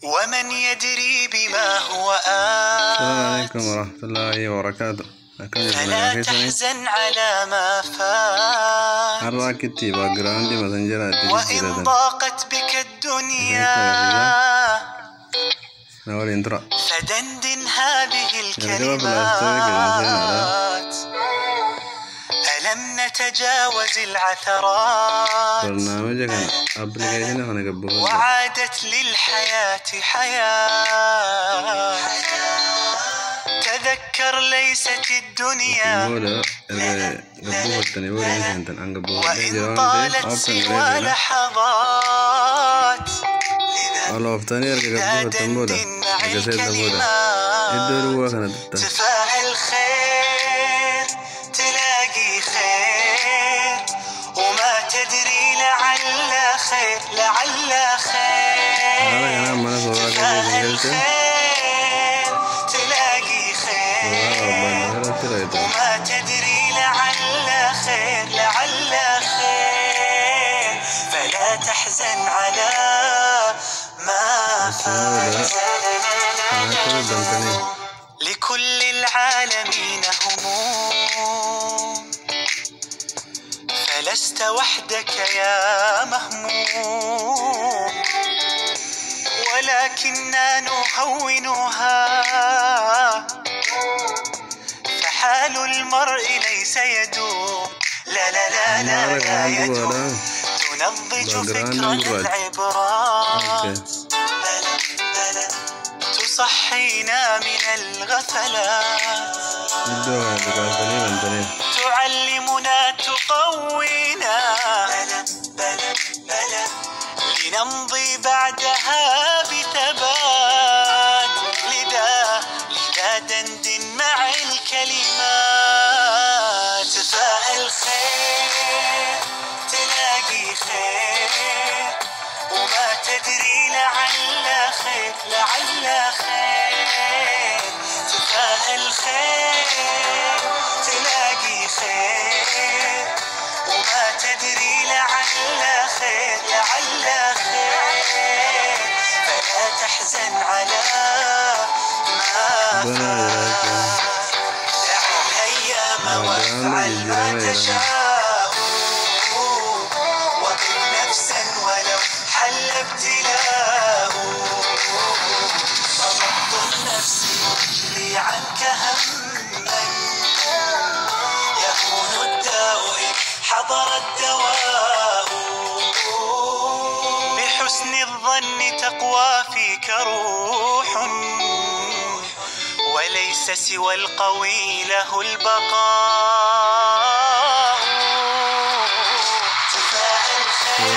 ومن يدري بما هو السلام عليكم ورحمة الله وبركاته. فلا تحزن على ما فات وإن ضاقت بك الدنيا فدندن هذه الكلمات. ألم نتجاوز العثرات وعادت للحياة حياة. تذكر ليست الدنيا وإن طالت سوى لحظات. لا دندن مع الكلمات. تفاعل خير تلاقي خير وما تدري لعل خير لعل خير. تفاعل خير تلاقي خير وما تدري لعل خير لعل خير. فلا تحزن على ما فات. لكل العالمين هموم فلست وحدك يا مهموم ولكننا نهونها. فحال المرء ليس يدوم لا لا لا لا, لا يدوم. تنضج فكرا العبرات تصحينا من الغفلات. تعلمنا تقوينا لنمضي بعدها بثبات. لذا دندن مع الكلمات. تفاءل خير تلاقي خير وما تدري لعل خير لعل خير. تفاءل خير تلاقي خير وما تدري لعل خير لعل خير. فلا تحزن على ما فات. دع الأيام وافعل ما تشاء وقف نفسا ولو حل ابتلاء. صمت النفس يجري عنك هما يهون الداء إن حضر الدواء. بحسن الظن تقوى فيك روح وليس سوى القوي له البقاء. تفاءل خير